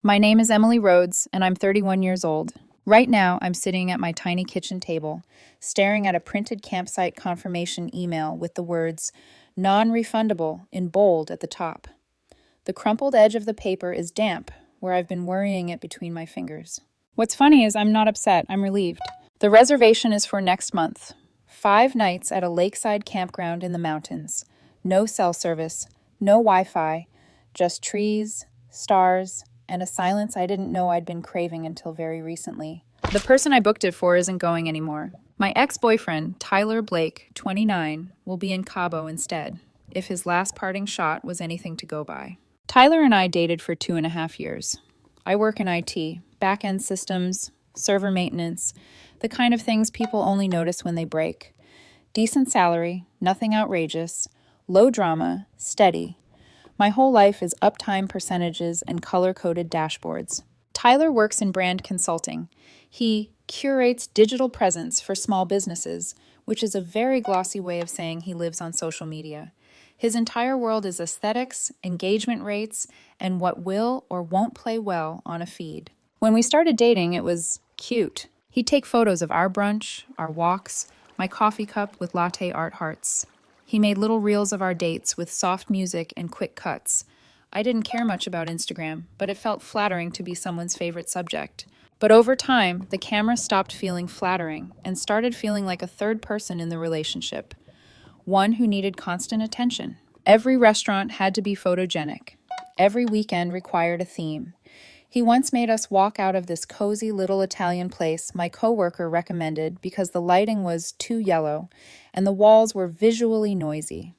My name is Emily Rhodes, and I'm 31 years old. Right now, I'm sitting at my tiny kitchen table, staring at a printed campsite confirmation email with the words non refundable in bold at the top. The crumpled edge of the paper is damp, where I've been worrying it between my fingers. What's funny is I'm not upset, I'm relieved. The reservation is for next month. 5 nights at a lakeside campground in the mountains. No cell service, no Wi Fi, just trees, stars, and a silence I didn't know I'd been craving until very recently. The person I booked it for isn't going anymore. My ex-boyfriend, Tyler Blake, 29, will be in Cabo instead, if his last parting shot was anything to go by. Tyler and I dated for 2.5 years. I work in IT, back-end systems, server maintenance, the kind of things people only notice when they break. Decent salary, nothing outrageous, low drama, steady. My whole life is uptime percentages and color-coded dashboards. Tyler works in brand consulting. He curates digital presence for small businesses, which is a very glossy way of saying he lives on social media. His entire world is aesthetics, engagement rates, and what will or won't play well on a feed. When we started dating, it was cute. He'd take photos of our brunch, our walks, my coffee cup with latte art hearts. He made little reels of our dates with soft music and quick cuts. I didn't care much about Instagram, but it felt flattering to be someone's favorite subject. But over time, the camera stopped feeling flattering and started feeling like a third person in the relationship, one who needed constant attention. Every restaurant had to be photogenic. Every weekend required a theme. He once made us walk out of this cozy little Italian place my coworker recommended because the lighting was too yellow and the walls were visually noisy.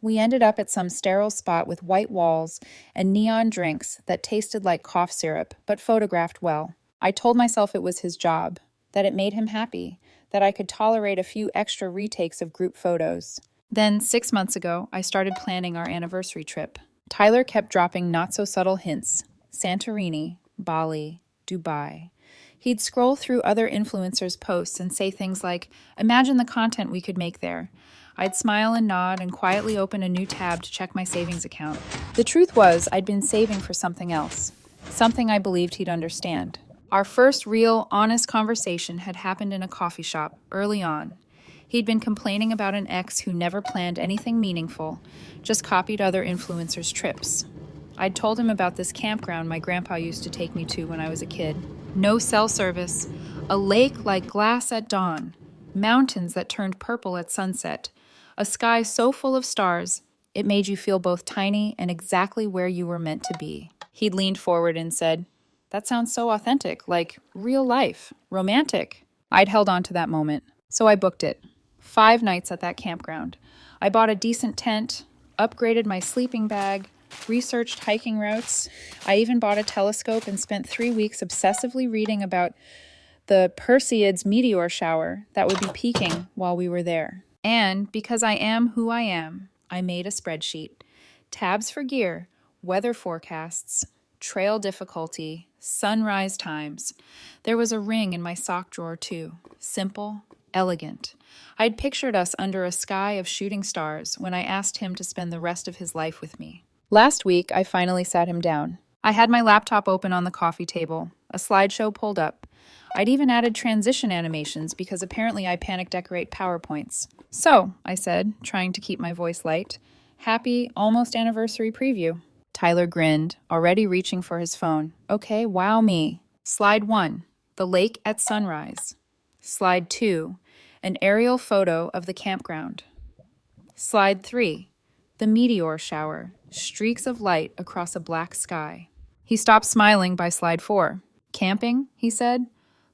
We ended up at some sterile spot with white walls and neon drinks that tasted like cough syrup, but photographed well. I told myself it was his job, that it made him happy, that I could tolerate a few extra retakes of group photos. Then, 6 months ago, I started planning our anniversary trip. Tyler kept dropping not-so-subtle hints. Santorini, Bali, Dubai. He'd scroll through other influencers' posts and say things like, "Imagine the content we could make there." I'd smile and nod and quietly open a new tab to check my savings account. The truth was, I'd been saving for something else, something I believed he'd understand. Our first real, honest conversation had happened in a coffee shop early on. He'd been complaining about an ex who never planned anything meaningful, just copied other influencers' trips. I'd told him about this campground my grandpa used to take me to when I was a kid. No cell service, a lake like glass at dawn, mountains that turned purple at sunset, a sky so full of stars it made you feel both tiny and exactly where you were meant to be. He'd leaned forward and said, "That sounds so authentic, like real life, romantic." I'd held on to that moment, so I booked it. 5 nights at that campground. I bought a decent tent, upgraded my sleeping bag, researched hiking routes. I even bought a telescope and spent 3 weeks obsessively reading about the Perseids meteor shower that would be peaking while we were there. And because I am who I am, I made a spreadsheet. Tabs for gear, weather forecasts, trail difficulty, sunrise times. There was a ring in my sock drawer too. Simple, elegant. I'd pictured us under a sky of shooting stars when I asked him to spend the rest of his life with me. Last week, I finally sat him down. I had my laptop open on the coffee table, a slideshow pulled up. I'd even added transition animations because apparently I panic decorate PowerPoints. "So," I said, trying to keep my voice light, "happy almost anniversary preview." Tyler grinned, already reaching for his phone. "Okay, wow me." Slide 1, the lake at sunrise. Slide 2, an aerial photo of the campground. Slide 3, the meteor shower, streaks of light across a black sky. He stopped smiling by slide 4. "Camping?" he said.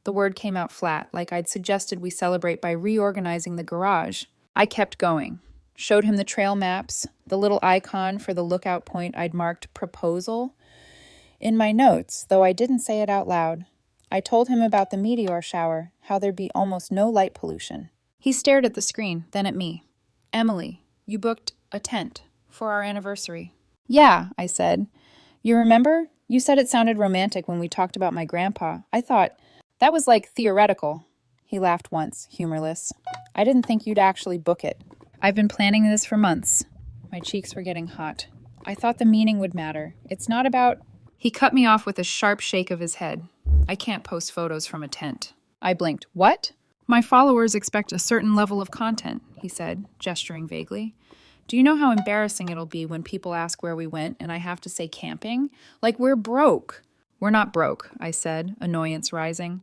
The word came out flat, like I'd suggested we celebrate by reorganizing the garage. I kept going. Showed him the trail maps, the little icon for the lookout point I'd marked proposal in my notes, though I didn't say it out loud. I told him about the meteor shower, how there'd be almost no light pollution. He stared at the screen, then at me. "Emily, you booked a tent for our anniversary." "Yeah," I said. "You remember? You said it sounded romantic when we talked about my grandpa. I thought, that was like theoretical." He laughed once, humorless. "I didn't think you'd actually book it. I've been planning this for months." My cheeks were getting hot. "I thought the meaning would matter. It's not about He cut me off with a sharp shake of his head. I can't post photos from a tent. I blinked. What? My followers expect a certain level of content, he said, gesturing vaguely. Do you know how embarrassing it'll be when people ask where we went and I have to say camping? Like we're broke. We're not broke, I said, annoyance rising.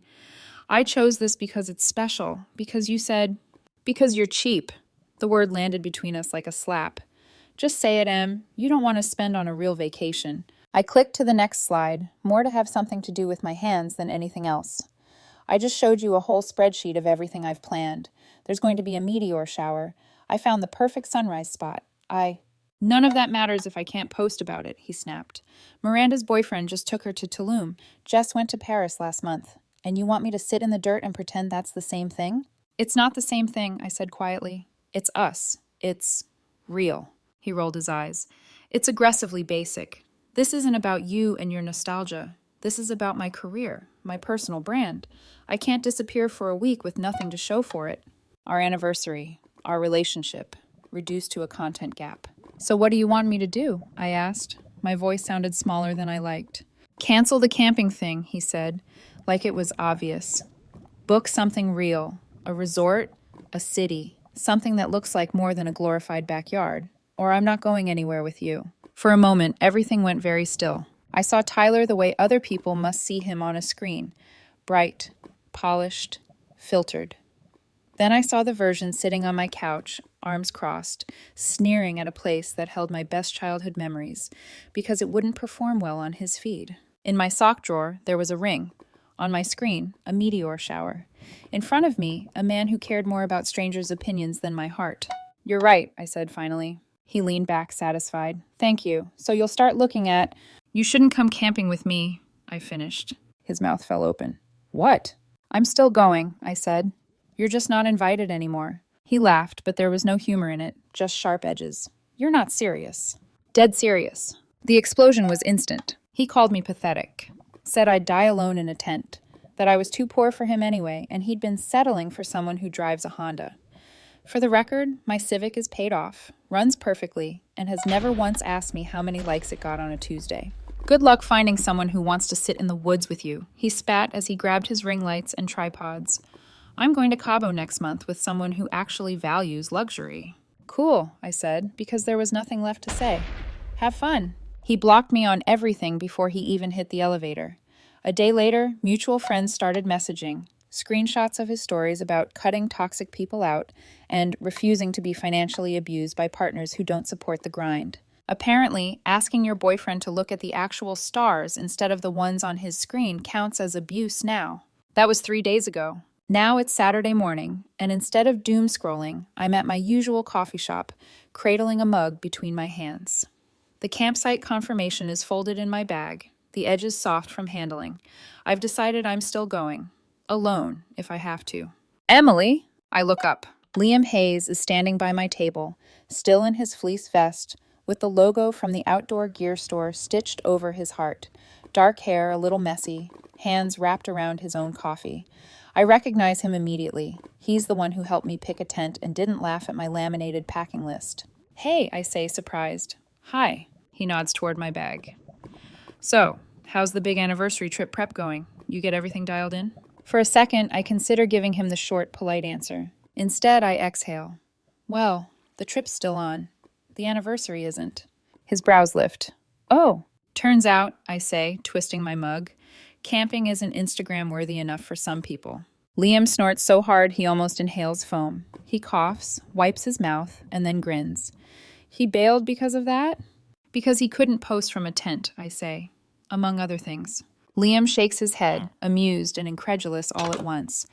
I chose this because it's special, because you said, because you're cheap. The word landed between us like a slap. Just say it, Em. You don't want to spend on a real vacation. I clicked to the next slide, more to have something to do with my hands than anything else. I just showed you a whole spreadsheet of everything I've planned. There's going to be a meteor shower. I found the perfect sunrise spot. None of that matters if I can't post about it, he snapped. Miranda's boyfriend just took her to Tulum. Jess went to Paris last month. And you want me to sit in the dirt and pretend that's the same thing? It's not the same thing, I said quietly. It's us. It's real. He rolled his eyes. It's aggressively basic. This isn't about you and your nostalgia. This is about my career, my personal brand. I can't disappear for a week with nothing to show for it. Our anniversary, our relationship, reduced to a content gap. So what do you want me to do? I asked. My voice sounded smaller than I liked. Cancel the camping thing, he said, like it was obvious. Book something real, a resort, a city, something that looks like more than a glorified backyard, or I'm not going anywhere with you. For a moment, everything went very still. I saw Tyler the way other people must see him on a screen, bright, polished, filtered. Then I saw the version sitting on my couch, arms crossed, sneering at a place that held my best childhood memories, because it wouldn't perform well on his feed. In my sock drawer, there was a ring. On my screen, a meteor shower. In front of me, a man who cared more about strangers' opinions than my heart. You're right, I said finally. He leaned back, satisfied. Thank you. So you'll start looking at... You shouldn't come camping with me, I finished. His mouth fell open. What? I'm still going, I said. You're just not invited anymore. He laughed, but there was no humor in it, just sharp edges. You're not serious. Dead serious. The explosion was instant. He called me pathetic. Said I'd die alone in a tent. That I was too poor for him anyway, and he'd been settling for someone who drives a Honda. For the record, my Civic is paid off, runs perfectly, and has never once asked me how many likes it got on a Tuesday. Good luck finding someone who wants to sit in the woods with you, he spat as he grabbed his ring lights and tripods. I'm going to Cabo next month with someone who actually values luxury. Cool, I said, because there was nothing left to say. Have fun. He blocked me on everything before he even hit the elevator. A day later, mutual friends started messaging, screenshots of his stories about cutting toxic people out and refusing to be financially abused by partners who don't support the grind. Apparently, asking your boyfriend to look at the actual stars instead of the ones on his screen counts as abuse now. That was 3 days ago. Now it's Saturday morning, and instead of doom scrolling, I'm at my usual coffee shop, cradling a mug between my hands. The campsite confirmation is folded in my bag, the edges soft from handling. I've decided I'm still going. Alone, if I have to. Emily! I look up. Liam Hayes is standing by my table, still in his fleece vest, with the logo from the outdoor gear store stitched over his heart. Dark hair, a little messy, hands wrapped around his own coffee. I recognize him immediately. He's the one who helped me pick a tent and didn't laugh at my laminated packing list. Hey, I say, surprised. Hi. He nods toward my bag. So, how's the big anniversary trip prep going? You get everything dialed in? For a second, I consider giving him the short, polite answer. Instead, I exhale. Well, the trip's still on. The anniversary isn't. His brows lift. Oh, turns out, I say, twisting my mug, camping isn't Instagram-worthy enough for some people. Liam snorts so hard he almost inhales foam. He coughs, wipes his mouth, and then grins. He bailed because of that? Because he couldn't post from a tent, I say, among other things. Liam shakes his head, amused and incredulous all at once.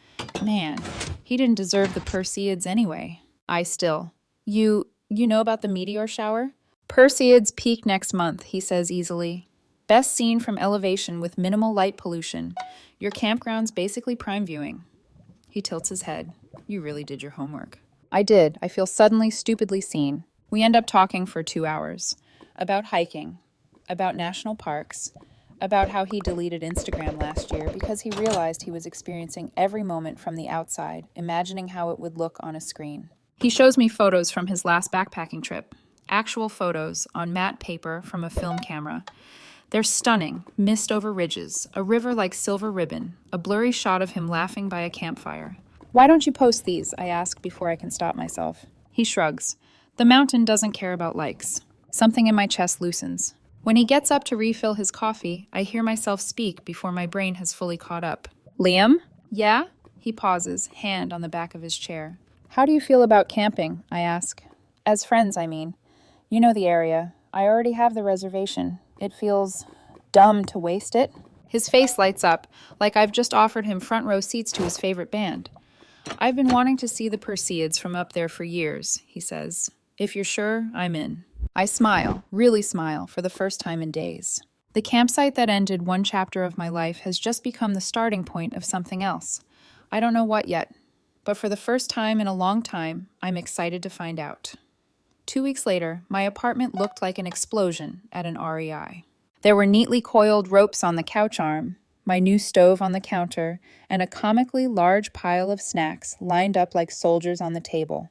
Man, he didn't deserve the Perseids anyway. I still. You know about the meteor shower? Perseids peak next month, he says easily. Best seen from elevation with minimal light pollution. Your campground's basically prime viewing. He tilts his head. You really did your homework. I did. I feel suddenly stupidly seen. We end up talking for 2 hours. About hiking. About national parks. About how he deleted Instagram last year because he realized he was experiencing every moment from the outside, imagining how it would look on a screen. He shows me photos from his last backpacking trip. Actual photos on matte paper from a film camera. They're stunning, mist over ridges, a river like silver ribbon, a blurry shot of him laughing by a campfire. Why don't you post these? I ask before I can stop myself. He shrugs. The mountain doesn't care about likes. Something in my chest loosens. When he gets up to refill his coffee, I hear myself speak before my brain has fully caught up. Liam? Yeah? He pauses, hand on the back of his chair. How do you feel about camping? I ask. As friends, I mean. You know the area. I already have the reservation. It feels dumb to waste it. His face lights up, like I've just offered him front row seats to his favorite band. I've been wanting to see the Perseids from up there for years, he says. If you're sure, I'm in. I smile, really smile, for the first time in days. The campsite that ended one chapter of my life has just become the starting point of something else. I don't know what yet, but for the first time in a long time, I'm excited to find out. 2 weeks later, my apartment looked like an explosion at an REI. There were neatly coiled ropes on the couch arm, my new stove on the counter, and a comically large pile of snacks lined up like soldiers on the table.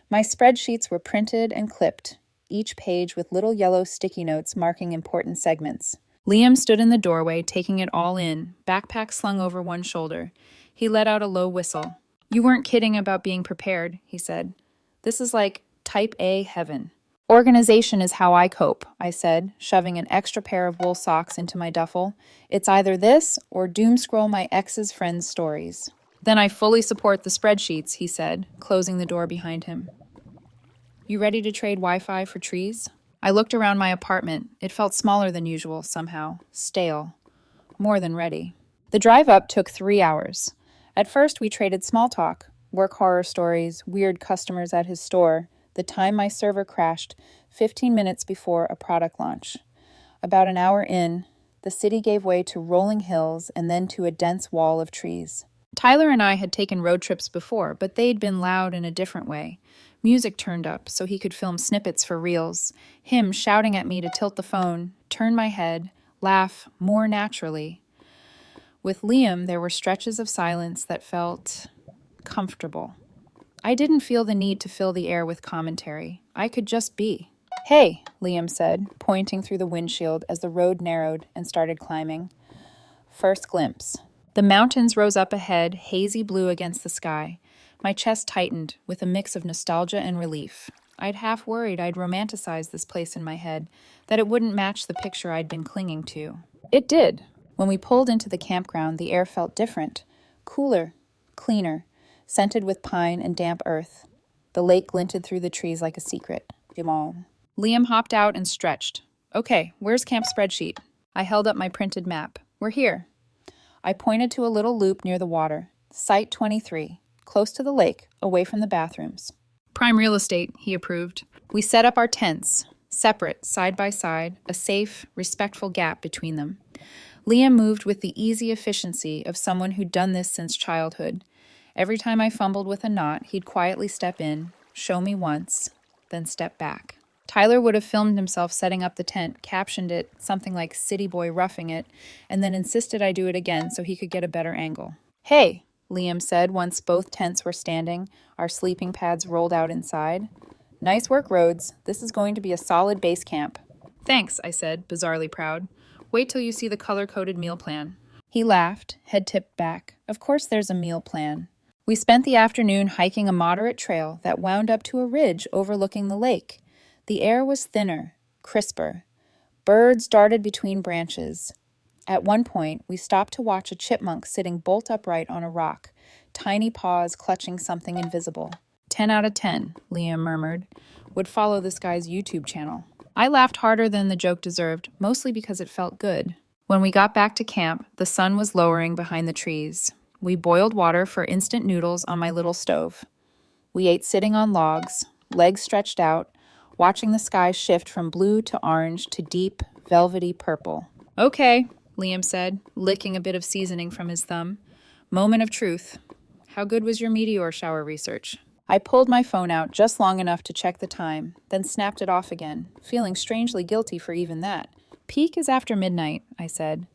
My spreadsheets were printed and clipped, each page with little yellow sticky notes marking important segments. Liam stood in the doorway, taking it all in, backpack slung over one shoulder. He let out a low whistle. You weren't kidding about being prepared, he said. This is like type A heaven. Organization is how I cope, I said, shoving an extra pair of wool socks into my duffel. It's either this or doom scroll my ex's friends' stories. Then I fully support the spreadsheets, he said, closing the door behind him. You ready to trade Wi-Fi for trees? I looked around my apartment. It felt smaller than usual, somehow. Stale. More than ready. The drive up took 3 hours. At first, we traded small talk, work horror stories, weird customers at his store, the time my server crashed 15 minutes before a product launch. About an hour in, the city gave way to rolling hills and then to a dense wall of trees. Tyler and I had taken road trips before, but they'd been loud in a different way. Music turned up so he could film snippets for reels, him shouting at me to tilt the phone, turn my head, laugh more naturally. With Liam, there were stretches of silence that felt comfortable. I didn't feel the need to fill the air with commentary. I could just be. Hey, Liam said, pointing through the windshield as the road narrowed and started climbing. First glimpse. The mountains rose up ahead, hazy blue against the sky. My chest tightened with a mix of nostalgia and relief. I'd half worried I'd romanticized this place in my head, that it wouldn't match the picture I'd been clinging to. It did. When we pulled into the campground, the air felt different, cooler, cleaner, scented with pine and damp earth. The lake glinted through the trees like a secret. Liam hopped out and stretched. Okay, where's camp spreadsheet? I held up my printed map. We're here. I pointed to a little loop near the water. Site 23, close to the lake, away from the bathrooms. Prime real estate, he approved. We set up our tents, separate, side by side, a safe, respectful gap between them. Liam moved with the easy efficiency of someone who'd done this since childhood. Every time I fumbled with a knot, he'd quietly step in, show me once, then step back. Tyler would have filmed himself setting up the tent, captioned it something like "City Boy roughing it," and then insisted I do it again so he could get a better angle. Hey, Liam said once both tents were standing, our sleeping pads rolled out inside. Nice work, Rhodes. This is going to be a solid base camp. Thanks, I said, bizarrely proud. Wait till you see the color-coded meal plan. He laughed, head tipped back. Of course there's a meal plan. We spent the afternoon hiking a moderate trail that wound up to a ridge overlooking the lake. The air was thinner, crisper. Birds darted between branches. At one point, we stopped to watch a chipmunk sitting bolt upright on a rock, tiny paws clutching something invisible. 10 out of 10, Liam murmured. Would follow this guy's YouTube channel. I laughed harder than the joke deserved, mostly because it felt good. When we got back to camp, the sun was lowering behind the trees. We boiled water for instant noodles on my little stove. We ate sitting on logs, legs stretched out, watching the sky shift from blue to orange to deep, velvety purple. Okay, Liam said, licking a bit of seasoning from his thumb. Moment of truth. How good was your meteor shower research? I pulled my phone out just long enough to check the time, then snapped it off again, feeling strangely guilty for even that. Peak is after midnight, I said,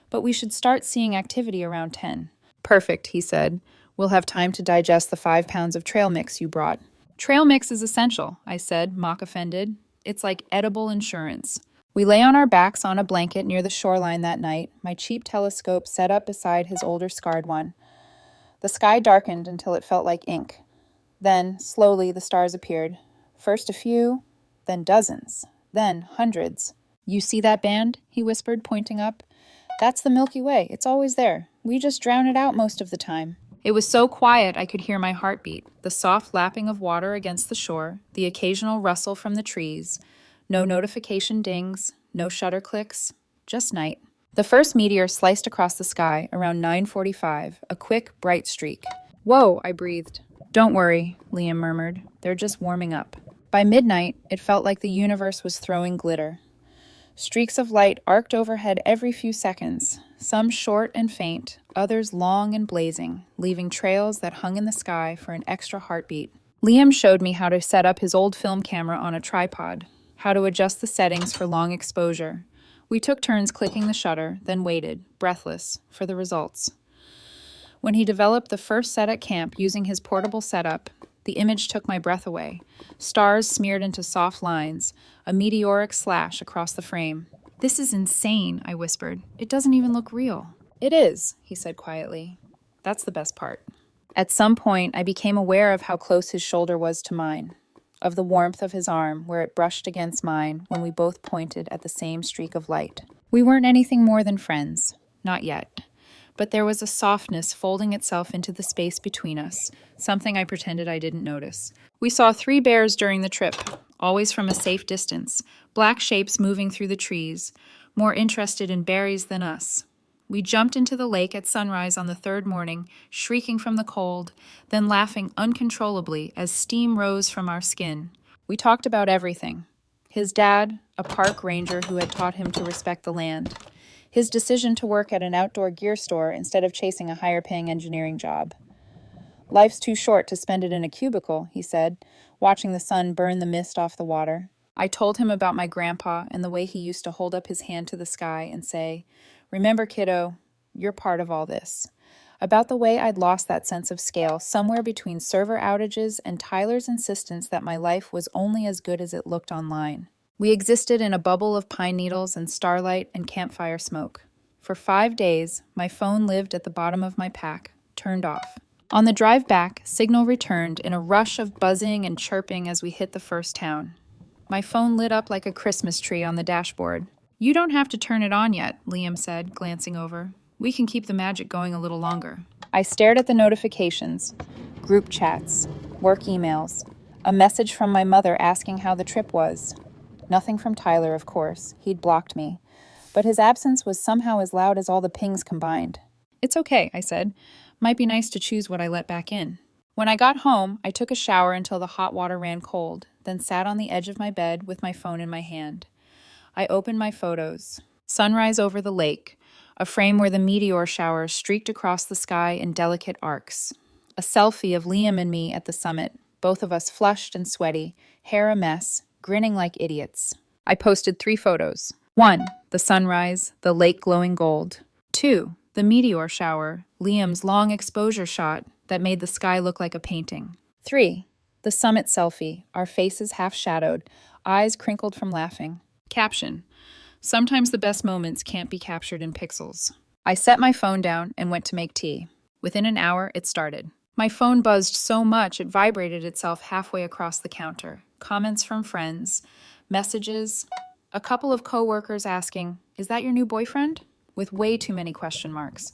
but we should start seeing activity around 10. Perfect, he said. We'll have time to digest the 5 pounds of trail mix you brought. Trail mix is essential, I said, mock offended. It's like edible insurance. We lay on our backs on a blanket near the shoreline that night, my cheap telescope set up beside his older scarred one. The sky darkened until it felt like ink. Then, slowly, the stars appeared. First a few, then dozens, then hundreds. "You see that band?" he whispered, pointing up. "That's the Milky Way. It's always there. We just drown it out most of the time." It was so quiet I could hear my heartbeat, the soft lapping of water against the shore, the occasional rustle from the trees. No notification dings, no shutter clicks, just night. The first meteor sliced across the sky around 9:45, a quick, bright streak. "Whoa," I breathed. "Don't worry," Liam murmured. "They're just warming up." By midnight, it felt like the universe was throwing glitter. Streaks of light arced overhead every few seconds, some short and faint, others long and blazing, leaving trails that hung in the sky for an extra heartbeat. Liam showed me how to set up his old film camera on a tripod, how to adjust the settings for long exposure. We took turns clicking the shutter, then waited, breathless, for the results. When he developed the first set at camp using his portable setup, the image took my breath away. Stars smeared into soft lines, a meteoric slash across the frame. "This is insane," I whispered. "It doesn't even look real." "It is," he said quietly. "That's the best part." At some point, I became aware of how close his shoulder was to mine, of the warmth of his arm where it brushed against mine when we both pointed at the same streak of light. We weren't anything more than friends. Not yet. But there was a softness folding itself into the space between us, something I pretended I didn't notice. We saw 3 bears during the trip, always from a safe distance, black shapes moving through the trees, more interested in berries than us. We jumped into the lake at sunrise on the 3rd morning, shrieking from the cold, then laughing uncontrollably as steam rose from our skin. We talked about everything. His dad, a park ranger who had taught him to respect the land. His decision to work at an outdoor gear store instead of chasing a higher-paying engineering job. "Life's too short to spend it in a cubicle," he said, watching the sun burn the mist off the water. I told him about my grandpa and the way he used to hold up his hand to the sky and say, "Remember, kiddo, you're part of all this." About the way I'd lost that sense of scale somewhere between server outages and Tyler's insistence that my life was only as good as it looked online. We existed in a bubble of pine needles and starlight and campfire smoke. For 5 days, my phone lived at the bottom of my pack, turned off. On the drive back, signal returned in a rush of buzzing and chirping as we hit the first town. My phone lit up like a Christmas tree on the dashboard. "You don't have to turn it on yet," Liam said, glancing over. "We can keep the magic going a little longer." I stared at the notifications, group chats, work emails, a message from my mother asking how the trip was. Nothing from Tyler, of course. He'd blocked me. But his absence was somehow as loud as all the pings combined. "It's okay," I said. "Might be nice to choose what I let back in." When I got home, I took a shower until the hot water ran cold, then sat on the edge of my bed with my phone in my hand. I opened my photos. Sunrise over the lake, a frame where the meteor showers streaked across the sky in delicate arcs. A selfie of Liam and me at the summit, both of us flushed and sweaty, hair a mess, grinning like idiots. I posted 3 photos. 1, the sunrise, the lake glowing gold. 2, the meteor shower, Liam's long exposure shot that made the sky look like a painting. 3, the summit selfie, our faces half shadowed, eyes crinkled from laughing. Caption: "Sometimes the best moments can't be captured in pixels." I set my phone down and went to make tea. Within an hour, it started. My phone buzzed so much it vibrated itself halfway across the counter. Comments from friends, messages, a couple of coworkers asking, "Is that your new boyfriend?" with way too many question marks.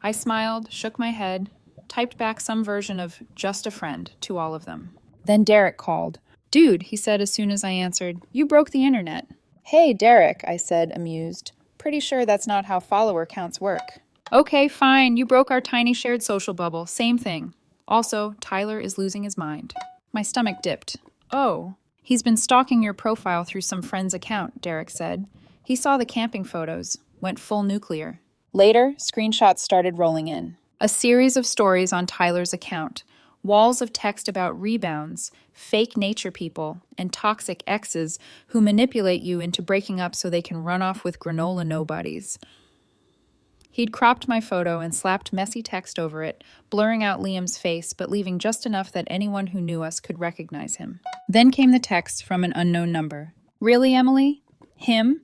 I smiled, shook my head, typed back some version of "just a friend" to all of them. Then Derek called. "Dude," he said as soon as I answered, "you broke the internet." "Hey, Derek," I said, amused. "Pretty sure that's not how follower counts work." "Okay, fine, you broke our tiny shared social bubble. Same thing. Also, Tyler is losing his mind." My stomach dipped. "Oh, he's been stalking your profile through some friend's account," Derek said. "He saw the camping photos, went full nuclear." Later, screenshots started rolling in. A series of stories on Tyler's account, walls of text about rebounds, fake nature people, and toxic exes who manipulate you into breaking up so they can run off with granola nobodies. He'd cropped my photo and slapped messy text over it, blurring out Liam's face but leaving just enough that anyone who knew us could recognize him. Then came the text from an unknown number. "Really, Emily? Him?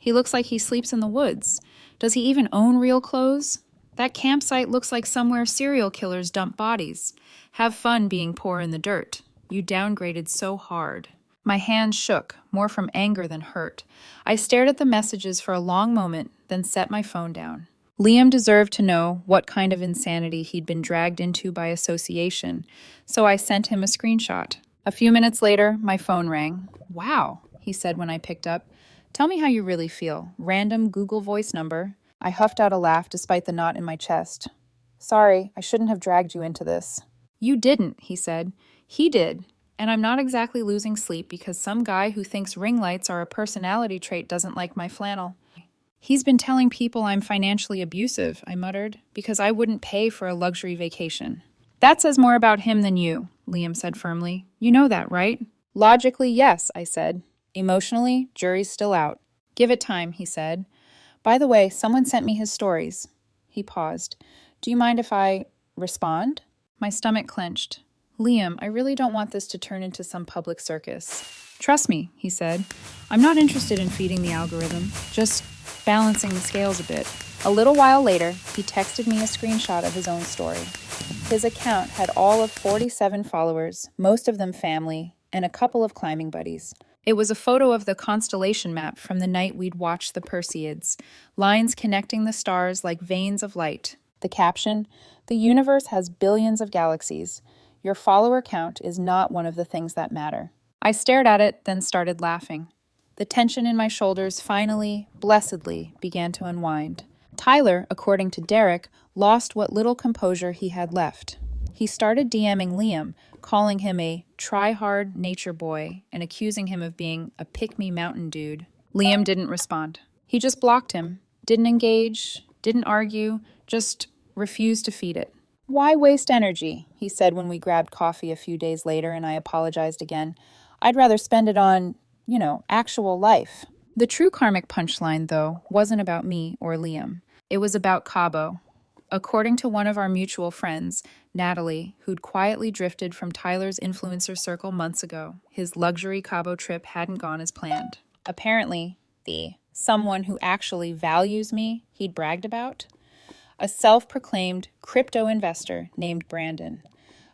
He looks like he sleeps in the woods. Does he even own real clothes? That campsite looks like somewhere serial killers dump bodies. Have fun being poor in the dirt. You downgraded so hard. My hands shook, more from anger than hurt. I stared at the messages for a long moment, then set my phone down. Liam deserved to know what kind of insanity he'd been dragged into by association, so I sent him a screenshot. A few minutes later, my phone rang. "Wow," he said when I picked up. "Tell me how you really feel." Random Google Voice number. I huffed out a laugh despite the knot in my chest. "Sorry, I shouldn't have dragged you into this." "You didn't," he said. "He did. And I'm not exactly losing sleep because some guy who thinks ring lights are a personality trait doesn't like my flannel." "He's been telling people I'm financially abusive," I muttered, "because I wouldn't pay for a luxury vacation." "That says more about him than you," Liam said firmly. "You know that, right?" "Logically, yes," I said. "Emotionally, jury's still out." "Give it time," he said. "By the way, someone sent me his stories." He paused. "Do you mind if I respond?" My stomach clenched. "Liam, I really don't want this to turn into some public circus." "Trust me," he said. "I'm not interested in feeding the algorithm, just balancing the scales a bit." A little while later, he texted me a screenshot of his own story. His account had all of 47 followers, most of them family, and a couple of climbing buddies. It was a photo of the constellation map from the night we'd watched the Perseids, lines connecting the stars like veins of light. The caption, "The universe has billions of galaxies. Your follower count is not one of the things that matter." I stared at it, then started laughing. The tension in my shoulders finally, blessedly, began to unwind. Tyler, according to Derek, lost what little composure he had left. He started DMing Liam, calling him a try-hard nature boy and accusing him of being a pick-me mountain dude. Liam didn't respond. He just blocked him, didn't engage, didn't argue, just refused to feed it. "Why waste energy?" he said when we grabbed coffee a few days later and I apologized again. "I'd rather spend it on, actual life." The true karmic punchline, though, wasn't about me or Liam. It was about Cabo. According to one of our mutual friends, Natalie, who'd quietly drifted from Tyler's influencer circle months ago, his luxury Cabo trip hadn't gone as planned. Apparently, the someone who actually values me he'd bragged about, a self-proclaimed crypto investor named Brandon,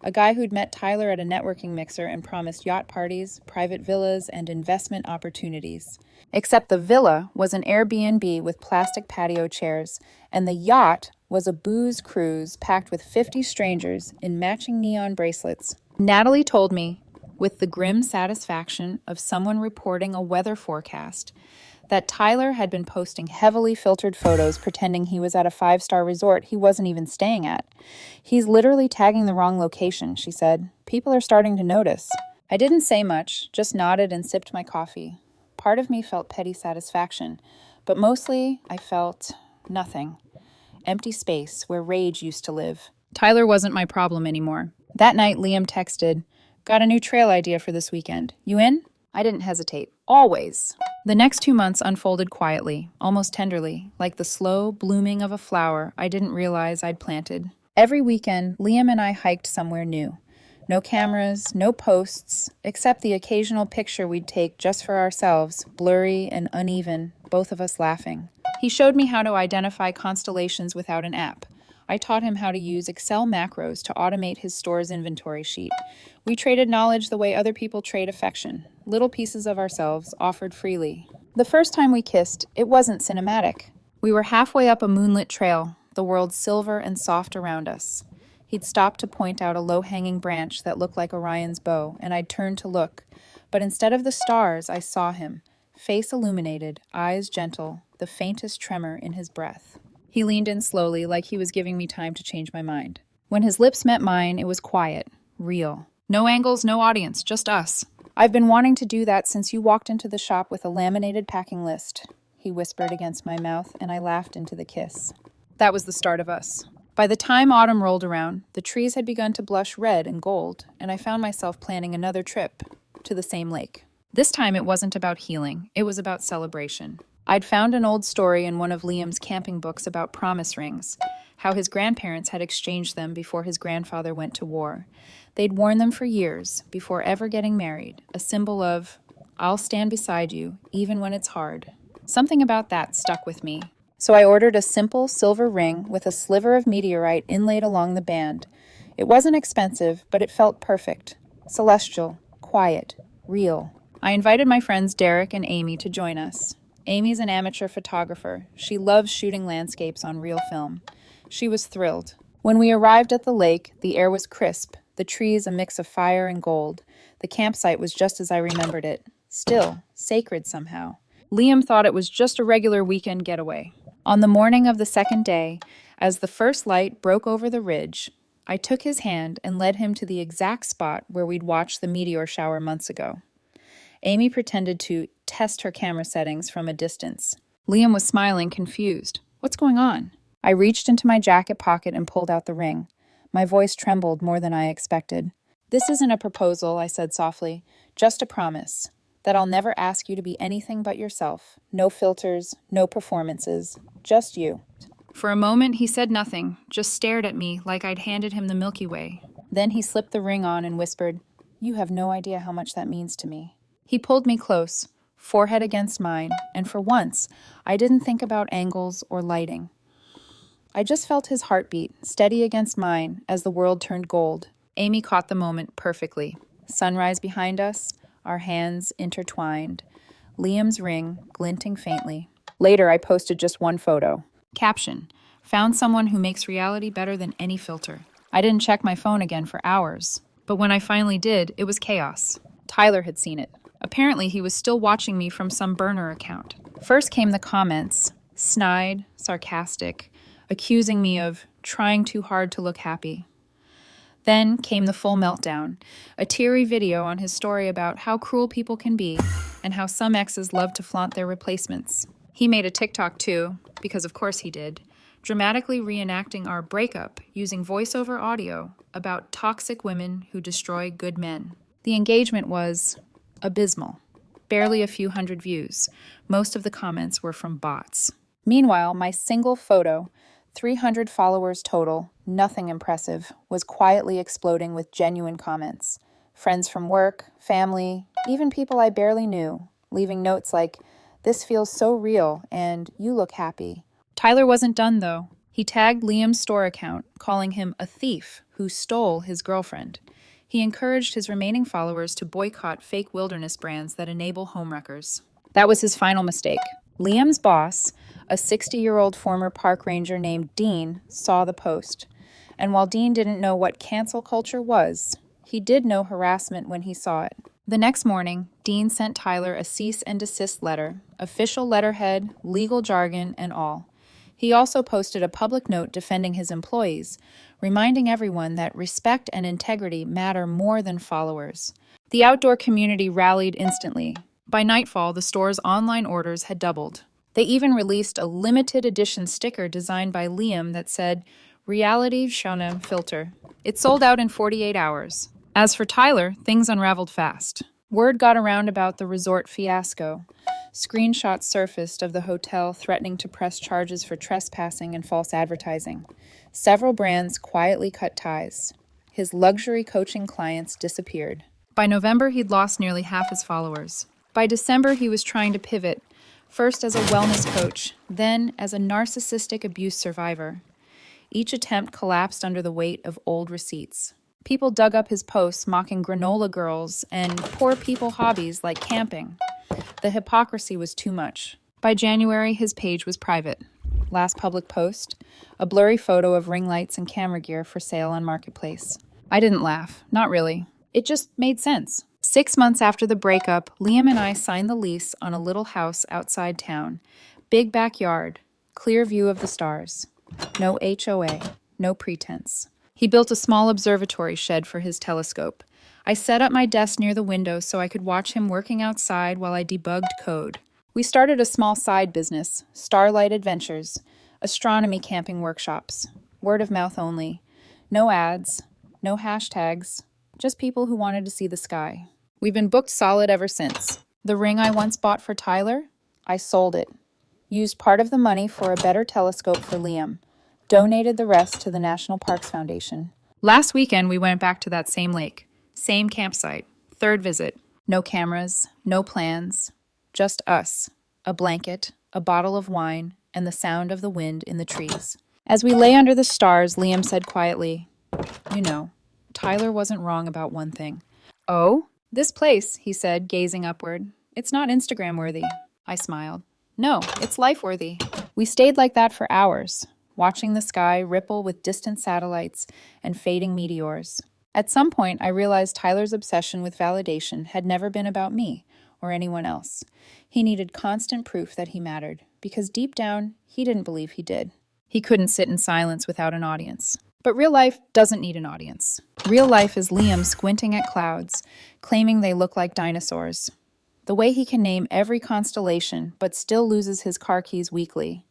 a guy who'd met Tyler at a networking mixer and promised yacht parties, private villas, and investment opportunities. Except the villa was an Airbnb with plastic patio chairs, and the yacht was a booze cruise packed with 50 strangers in matching neon bracelets. Natalie told me, with the grim satisfaction of someone reporting a weather forecast, that Tyler had been posting heavily filtered photos pretending he was at a 5-star resort he wasn't even staying at. "He's literally tagging the wrong location," she said. "People are starting to notice." I didn't say much, just nodded and sipped my coffee. Part of me felt petty satisfaction, but mostly I felt nothing. Empty space where rage used to live. Tyler wasn't my problem anymore. That night, Liam texted, "Got a new trail idea for this weekend. You in?" I didn't hesitate. Always. The next 2 months unfolded quietly, almost tenderly, like the slow blooming of a flower I didn't realize I'd planted. Every weekend, Liam and I hiked somewhere new. No cameras, no posts, except the occasional picture we'd take just for ourselves, blurry and uneven, both of us laughing. He showed me how to identify constellations without an app. I taught him how to use Excel macros to automate his store's inventory sheet. We traded knowledge the way other people trade affection, little pieces of ourselves offered freely. The first time we kissed, it wasn't cinematic. We were halfway up a moonlit trail, the world silver and soft around us. He'd stopped to point out a low-hanging branch that looked like Orion's bow, and I'd turned to look. But instead of the stars, I saw him, face illuminated, eyes gentle, the faintest tremor in his breath. He leaned in slowly, like he was giving me time to change my mind. When his lips met mine, it was quiet, real. No angles, no audience, just us. "I've been wanting to do that since you walked into the shop with a laminated packing list," he whispered against my mouth, and I laughed into the kiss. That was the start of us. By the time autumn rolled around, the trees had begun to blush red and gold, and I found myself planning another trip to the same lake. This time it wasn't about healing, it was about celebration. I'd found an old story in one of Liam's camping books about promise rings, how his grandparents had exchanged them before his grandfather went to war. They'd worn them for years, before ever getting married, a symbol of, "I'll stand beside you, even when it's hard." Something about that stuck with me. So I ordered a simple silver ring with a sliver of meteorite inlaid along the band. It wasn't expensive, but it felt perfect. Celestial, quiet, real. I invited my friends Derek and Amy to join us. Amy's an amateur photographer. She loves shooting landscapes on real film. She was thrilled. When we arrived at the lake, the air was crisp, the trees a mix of fire and gold. The campsite was just as I remembered it. Still, sacred somehow. Liam thought it was just a regular weekend getaway. On the morning of the second day, as the first light broke over the ridge, I took his hand and led him to the exact spot where we'd watched the meteor shower months ago. Amy pretended to test her camera settings from a distance. Liam was smiling, confused. What's going on? I reached into my jacket pocket and pulled out the ring. My voice trembled more than I expected. This isn't a proposal, I said softly. Just a promise that I'll never ask you to be anything but yourself. No filters, no performances, just you. For a moment, he said nothing, just stared at me like I'd handed him the Milky Way. Then he slipped the ring on and whispered, "You have no idea how much that means to me." He pulled me close, forehead against mine, and for once, I didn't think about angles or lighting. I just felt his heartbeat, steady against mine, as the world turned gold. Amy caught the moment perfectly. Sunrise behind us, our hands intertwined. Liam's ring glinting faintly. Later, I posted just one photo. Caption: found someone who makes reality better than any filter. I didn't check my phone again for hours, but when I finally did, it was chaos. Tyler had seen it. Apparently, he was still watching me from some burner account. First came the comments, snide, sarcastic, accusing me of trying too hard to look happy. Then came the full meltdown, a teary video on his story about how cruel people can be and how some exes love to flaunt their replacements. He made a TikTok too, because of course he did, dramatically reenacting our breakup using voiceover audio about toxic women who destroy good men. The engagement was abysmal. Barely a few hundred views. Most of the comments were from bots. Meanwhile, my single photo, 300 followers total, nothing impressive, was quietly exploding with genuine comments. Friends from work, family, even people I barely knew, leaving notes like, "This feels so real," and "You look happy." Tyler wasn't done, though. He tagged Liam's store account, calling him a thief who stole his girlfriend. He encouraged his remaining followers to boycott fake wilderness brands that enable homewreckers. That was his final mistake. Liam's boss, a 60-year-old former park ranger named Dean, saw the post. And while Dean didn't know what cancel culture was, he did know harassment when he saw it. The next morning, Dean sent Tyler a cease and desist letter, official letterhead, legal jargon, and all. He also posted a public note defending his employees, reminding everyone that respect and integrity matter more than followers. The outdoor community rallied instantly. By nightfall, the store's online orders had doubled. They even released a limited edition sticker designed by Liam that said, "Reality Shona Filter." It sold out in 48 hours. As for Tyler, things unraveled fast. Word got around about the resort fiasco. Screenshots surfaced of the hotel threatening to press charges for trespassing and false advertising. Several brands quietly cut ties. His luxury coaching clients disappeared. By November, he'd lost nearly half his followers. By December, he was trying to pivot, first as a wellness coach, then as a narcissistic abuse survivor. Each attempt collapsed under the weight of old receipts. People dug up his posts mocking granola girls and poor people hobbies like camping. The hypocrisy was too much. By January, his page was private. Last public post, a blurry photo of ring lights and camera gear for sale on Marketplace. I didn't laugh, not really. It just made sense. 6 months after the breakup, Liam and I signed the lease on a little house outside town. Big backyard, clear view of the stars. No HOA, no pretense. He built a small observatory shed for his telescope. I set up my desk near the window so I could watch him working outside while I debugged code. We started a small side business, Starlight Adventures, astronomy camping workshops, word of mouth only. No ads, no hashtags, just people who wanted to see the sky. We've been booked solid ever since. The ring I once bought for Tyler, I sold it. Used part of the money for a better telescope for Liam. Donated the rest to the National Parks Foundation. Last weekend, we went back to that same lake. Same campsite. Third visit. No cameras, no plans. Just us. a blanket, a bottle of wine, and the sound of the wind in the trees. As we lay under the stars, Liam said quietly, "You know, Tyler wasn't wrong about one thing." "Oh? This place," he said, gazing upward. "It's not Instagram worthy." I smiled. "No, it's life worthy." We stayed like that for hours, watching the sky ripple with distant satellites and fading meteors. At some point, I realized Tyler's obsession with validation had never been about me or anyone else. He needed constant proof that he mattered, because deep down, he didn't believe he did. He couldn't sit in silence without an audience. But real life doesn't need an audience. Real life is Liam squinting at clouds, claiming they look like dinosaurs. The way he can name every constellation but still loses his car keys weekly.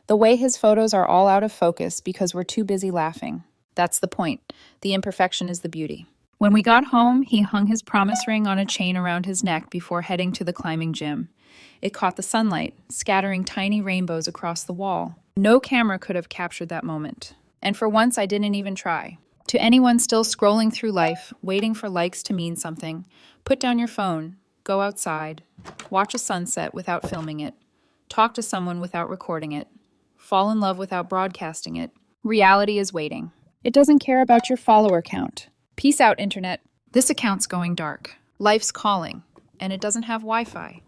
The way his photos are all out of focus because we're too busy laughing. That's the point. The imperfection is the beauty. When we got home, he hung his promise ring on a chain around his neck before heading to the climbing gym. It caught the sunlight, scattering tiny rainbows across the wall. No camera could have captured that moment. And for once, I didn't even try. To anyone still scrolling through life, waiting for likes to mean something, put down your phone, go outside, watch a sunset without filming it, talk to someone without recording it, fall in love without broadcasting it. Reality is waiting. It doesn't care about your follower count. Peace out, internet. This account's going dark. Life's calling, and it doesn't have Wi-Fi.